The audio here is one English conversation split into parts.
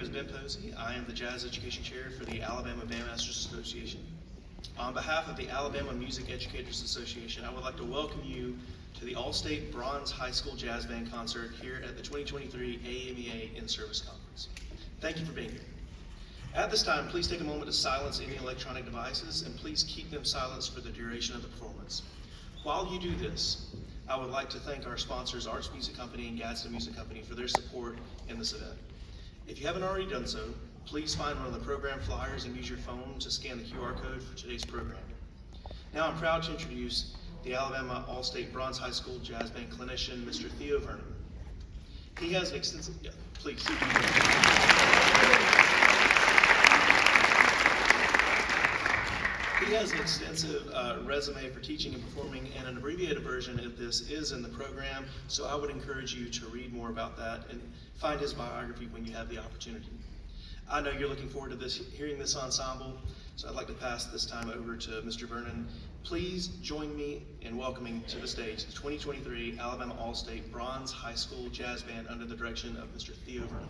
is Ben Posey. I am the Jazz Education Chair for the Alabama Bandmasters Association. On behalf of the Alabama Music Educators Association, I would like to welcome you to the All-State Bronze High School Jazz Band Concert here at the 2023 AMEA In-Service Conference. Thank you for being here. At this time, please take a moment to silence any electronic devices, and please keep them silenced for the duration of the performance. While you do this, I would like to thank our sponsors, Arts Music Company and Gadsden Music Company, for their support in this event. If you haven't already done so, please find one of the program flyers and use your phone to scan the QR code for today's program. Now I'm proud to introduce the Alabama All-State Bronze High School Jazz Band clinician, Mr. Theo Vernon. He has an extensive, please. He has an extensive resume for teaching and performing, and an abbreviated version of this is in the program, so I would encourage you to read more about that and find his biography when you have the opportunity. I know you're looking forward to hearing this ensemble, so I'd like to pass this time over to Mr. Vernon. Please join me in welcoming to the stage the 2023 Alabama All-State Bronze High School Jazz Band under the direction of Mr. Theo Vernon.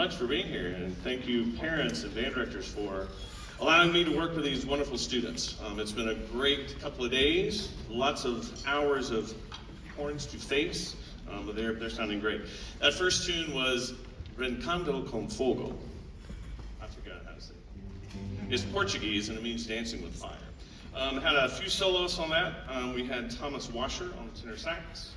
much for being here, and thank you parents and band directors for allowing me to work with these wonderful students. It's been a great couple of days, lots of hours of horns to face, but they're sounding great. That first tune was Brincando com Fogo. I forgot how to say it. It's Portuguese and it means dancing with fire. Had a few solos on that. We had Thomas Washer on tenor sax.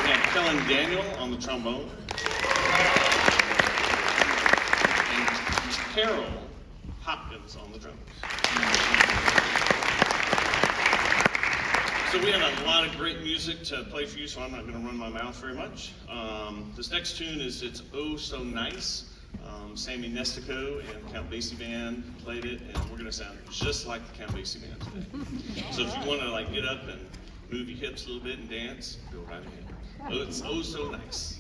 We had Kellen Daniel on the trombone. And Carol Hopkins on the drums. So we have a lot of great music to play for you, so I'm not going to run my mouth very much. This next tune is It's Oh So Nice. Sammy Nestico and Count Basie Band played it, and we're going to sound just like the Count Basie Band today. So if you want to like get up and move your hips a little bit and dance, go right ahead. Oh, it's oh so nice.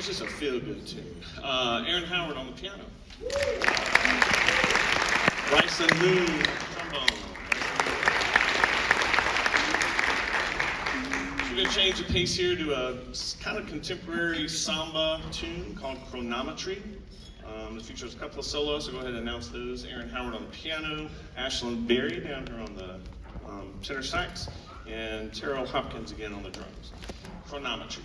just a feel-good tune. Aaron Howard on the piano. Bryson Moon, trombone. We're going to change the pace here to a kind of contemporary samba tune called Chronometry. It features a couple of solos, so go ahead and announce those. Aaron Howard on the piano, Ashlyn Berry down here on the tenor sax, and Terrell Hopkins again on the drums. Chronometry.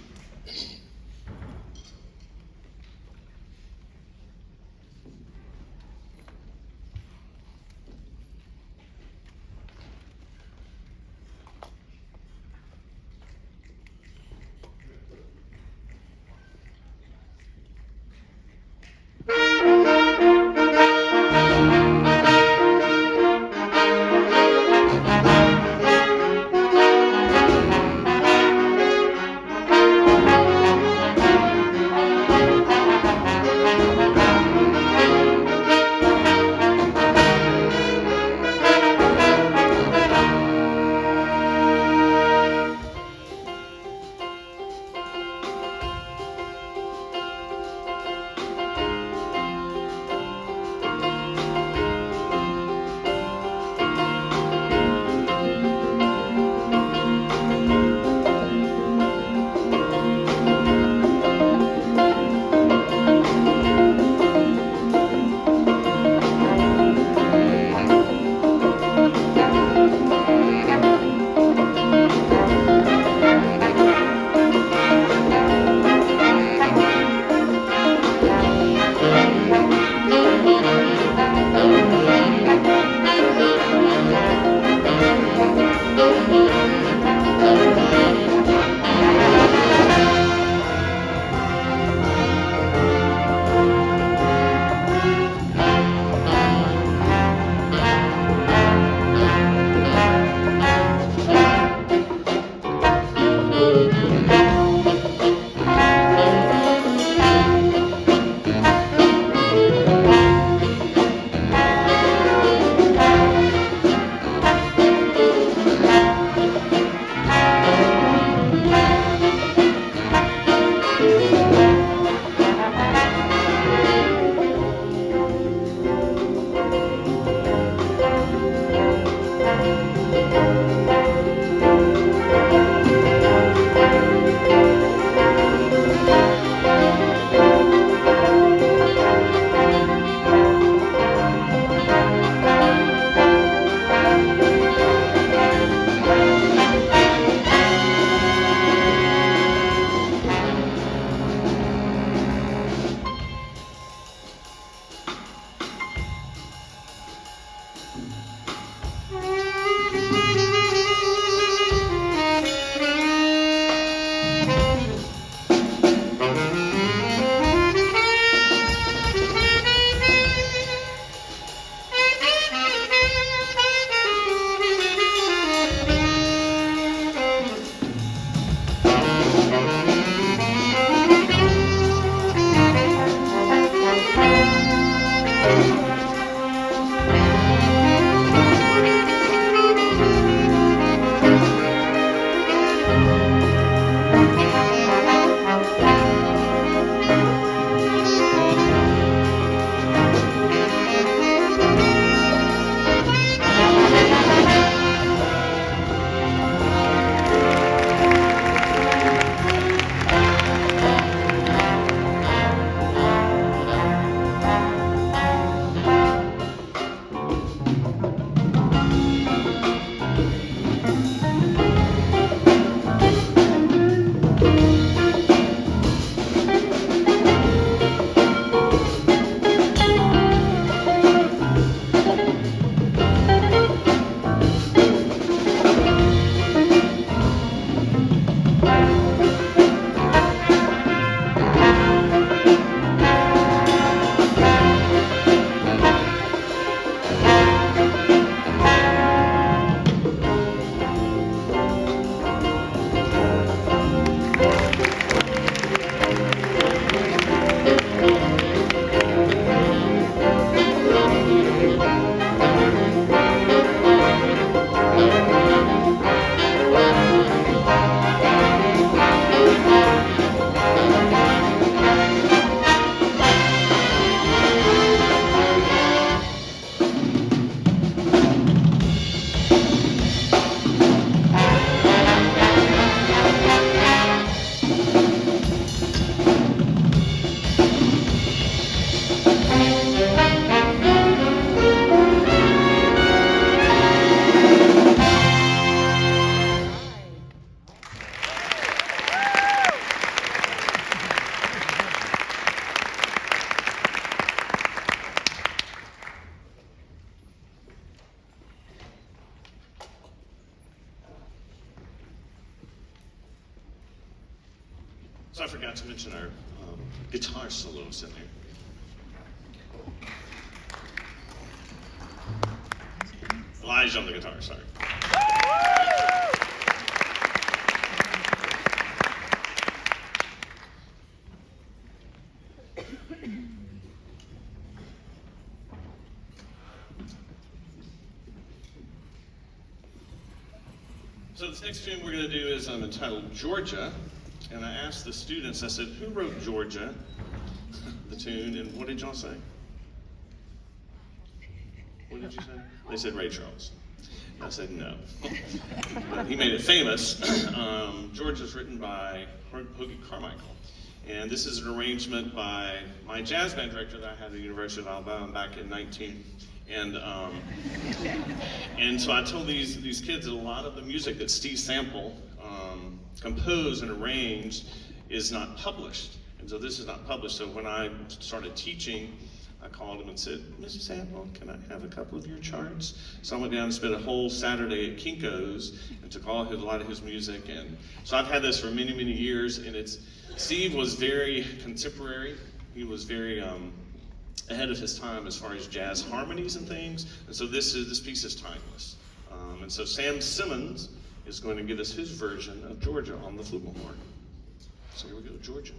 So I forgot to mention our guitar soloist in there. Elijah on the guitar, sorry. So this next tune we're going to do is entitled Georgia, and I asked the students, I said, who wrote Georgia, the tune, and what did y'all say? What did you say? They said Ray Charles. I said no. But he made it famous. Georgia's written by Hoagie Carmichael. And this is an arrangement by my jazz band director that I had at the University of Alabama back in 19. And so I told these kids that a lot of the music that Steve Sample composed and arranged is not published. And so this is not published. So when I started teaching, I called him and said, Mr. Sample, can I have a couple of your charts? So I went down and spent a whole Saturday at Kinko's and took a lot of his music. And so I've had this for many, many years. And Steve was very contemporary. He was very ahead of his time as far as jazz harmonies and things. And so this piece is timeless. And so Sam Simmons is going to give us his version of Georgia on the flugelhorn. So here we go, Georgia.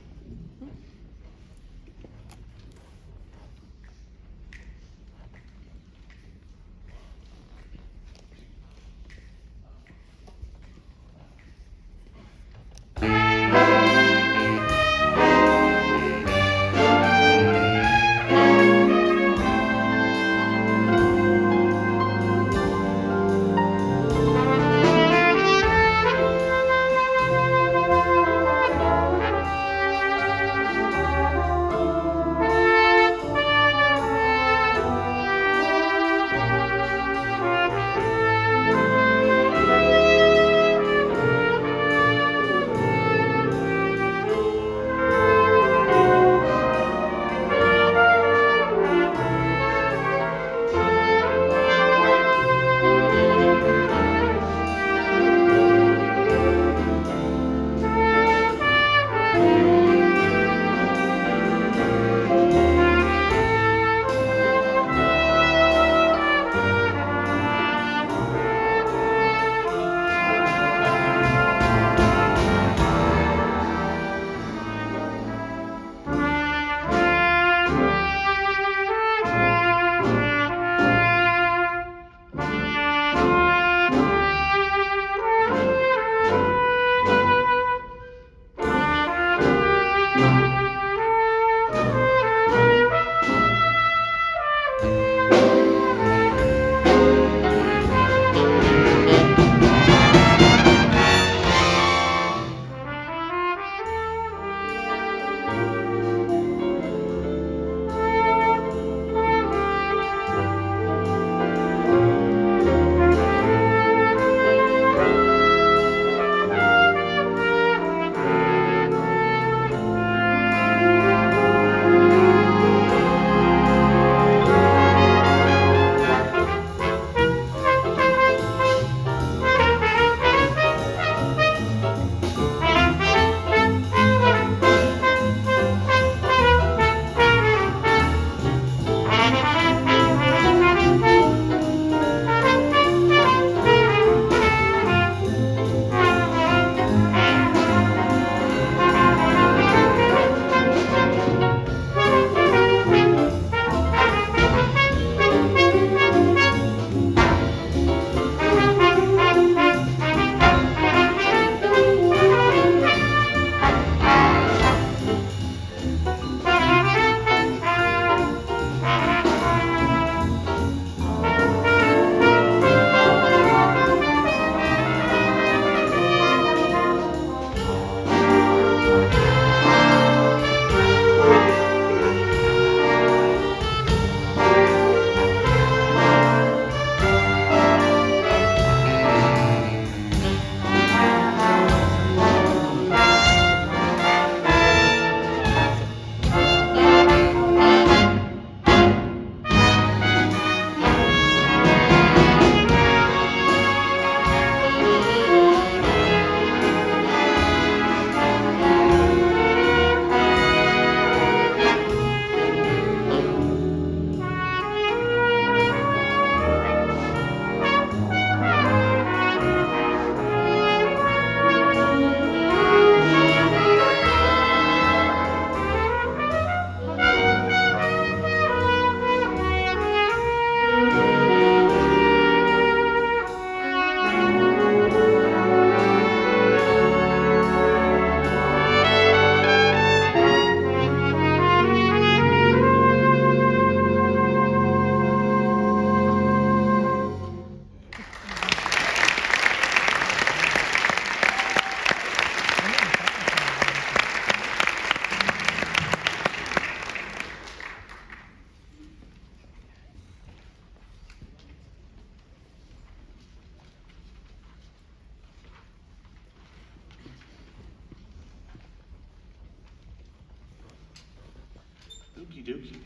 dokie.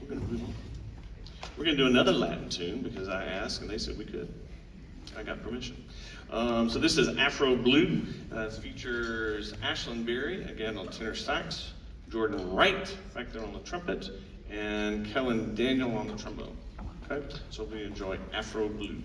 We're going to move on. We're going to do another Latin tune because I asked and they said we could. I got permission. So this is Afro Blue. It features Ashlyn Berry, again on tenor sax, Jordan Wright, back there on the trumpet, and Kellen Daniel on the trombone. Okay, so we enjoy Afro Blue.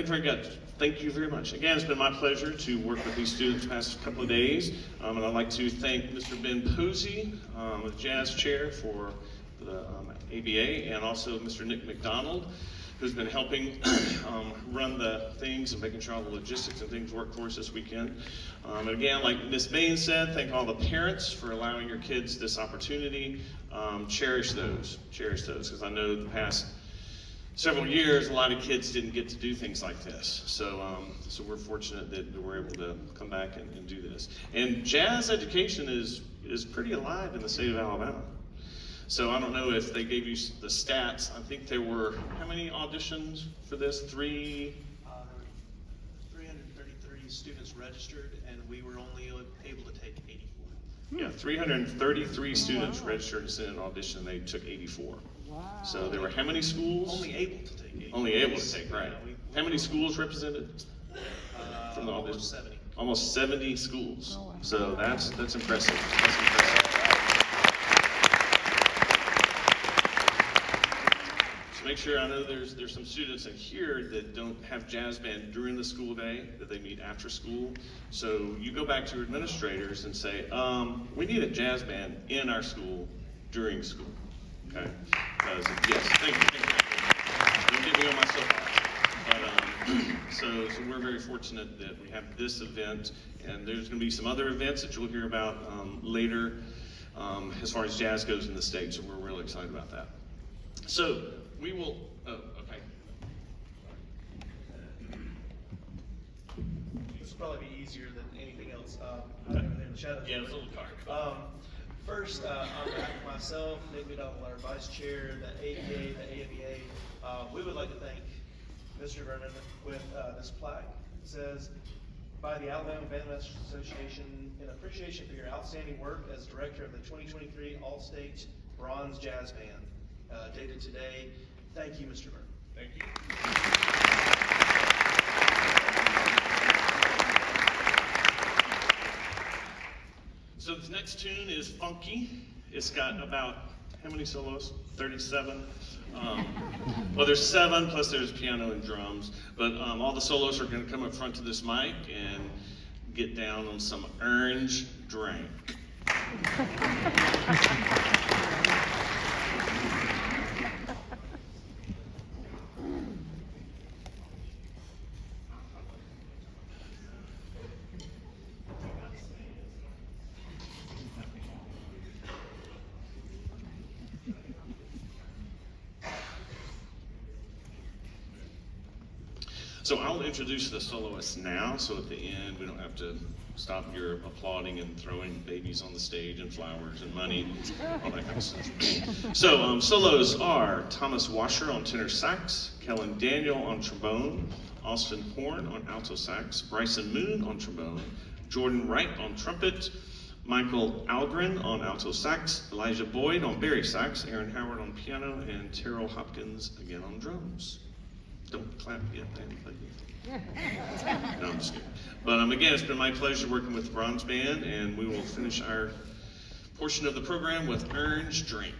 Very good. Thank you very much. Again, it's been my pleasure to work with these students the past couple of days. And I'd like to thank Mr. Ben Posey, the jazz chair for the ABA, and also Mr. Nick McDonald, who's been helping run the things and making sure all the logistics and things work for us this weekend. And again, like Ms. Bain said, thank all the parents for allowing your kids this opportunity. Cherish those, because I know the past several years, a lot of kids didn't get to do things like this. So we're fortunate that we're able to come back and do this. And jazz education is pretty alive in the state of Alabama. So I don't know if they gave you the stats. I think there were, how many auditions for this? There were 333 students registered, and we were only able to take 84. Yeah, 333 students registered and sent an audition, and they took 84. Wow. So there were how many schools? Only able to take 80. Only able to take, right. Yeah, How many schools represented? From the almost 70. Almost 70 schools. Oh, wow. So that's impressive. That's impressive. So make sure, I know there's some students in here that don't have jazz band during the school day, that they meet after school. So you go back to your administrators and say, we need a jazz band in our school during school. Okay? Yes, thank you. Don't get me on my soapbox. But, so we're very fortunate that we have this event, and there's going to be some other events that you'll hear about later as far as jazz goes in the state, so we're really excited about that. So we will, okay. This will probably be easier than anything else. Hiding in the shadows. Yeah, it's a little dark. First, on behalf of myself, Nick McDonald, our vice chair, the ABA, the AMEA, we would like to thank Mr. Vernon with this plaque. It says, by the Alabama Bandmasters Association, in appreciation for your outstanding work as director of the 2023 All-State Bronze Jazz Band, dated today. Thank you, Mr. Vernon. Thank you. So this next tune is funky. It's got about, how many solos? 37. Well, there's 7, plus there's piano and drums. But all the solos are going to come up front to this mic and get down on some Arnge drink. So I'll introduce the soloists now, so at the end we don't have to stop your applauding and throwing babies on the stage and flowers and money, all that kind of stuff. So solos are Thomas Washer on tenor sax, Kellen Daniel on trombone, Austin Horne on alto sax, Bryson Moon on trombone, Jordan Wright on trumpet, Michael Algarin on alto sax, Elijah Boyd on bari sax, Aaron Howard on piano, and Terrell Hopkins again on drums. Don't clap yet, Dan. No, I'm just kidding. But again, it's been my pleasure working with the Bronze Band, and we will finish our portion of the program with Arnge Drink.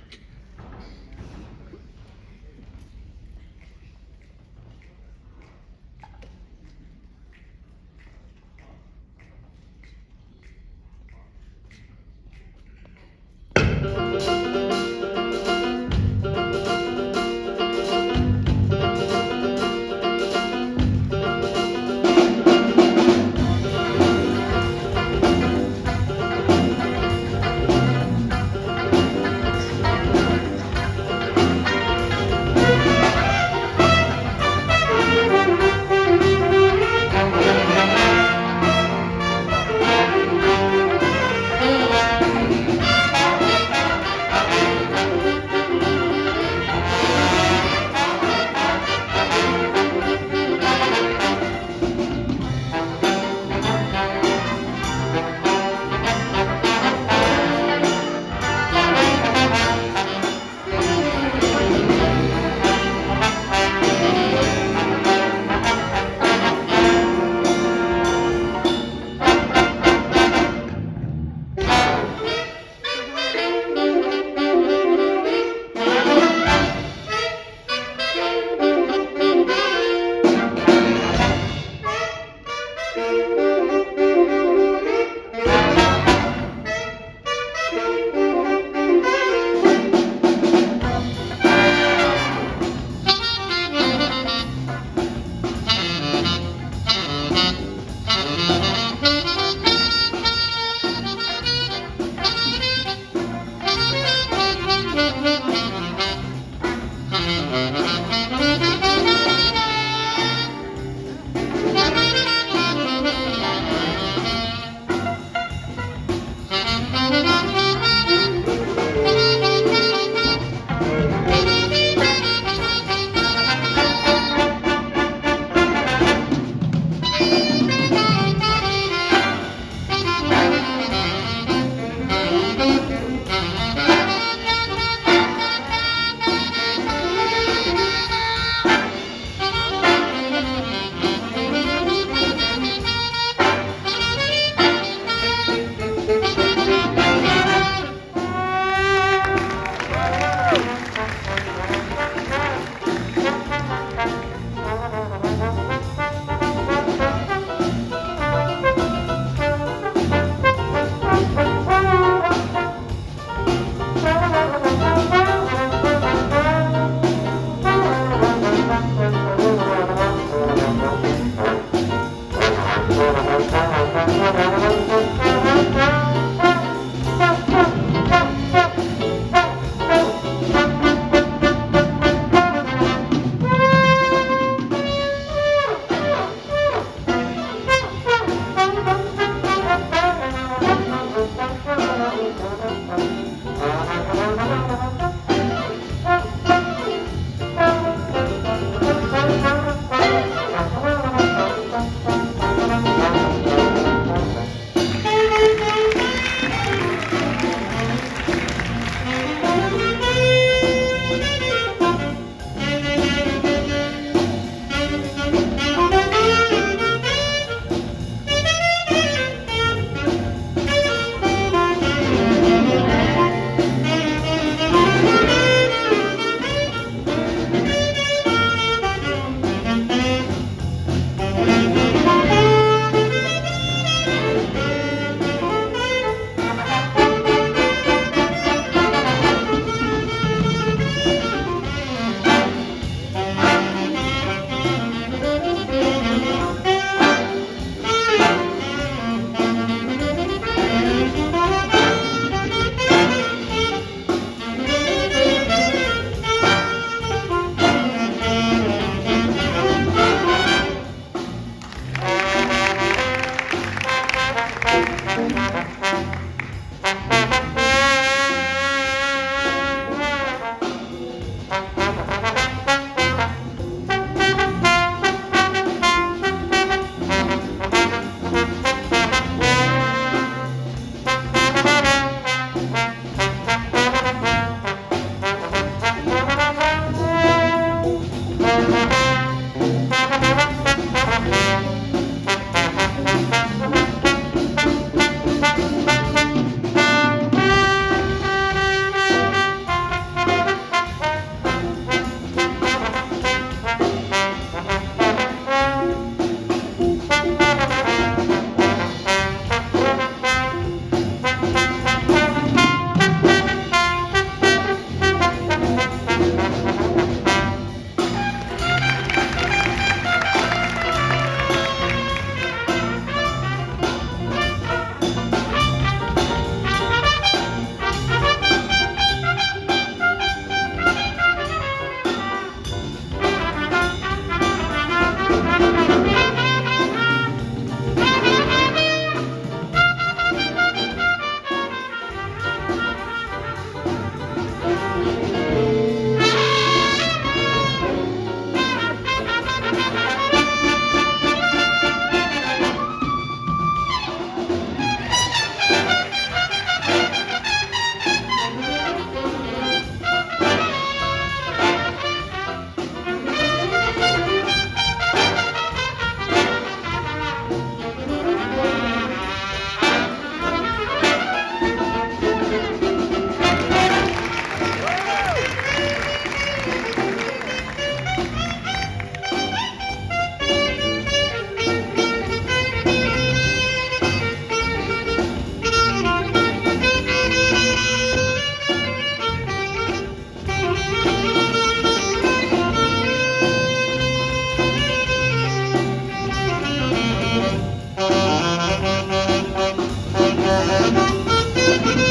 Thank you.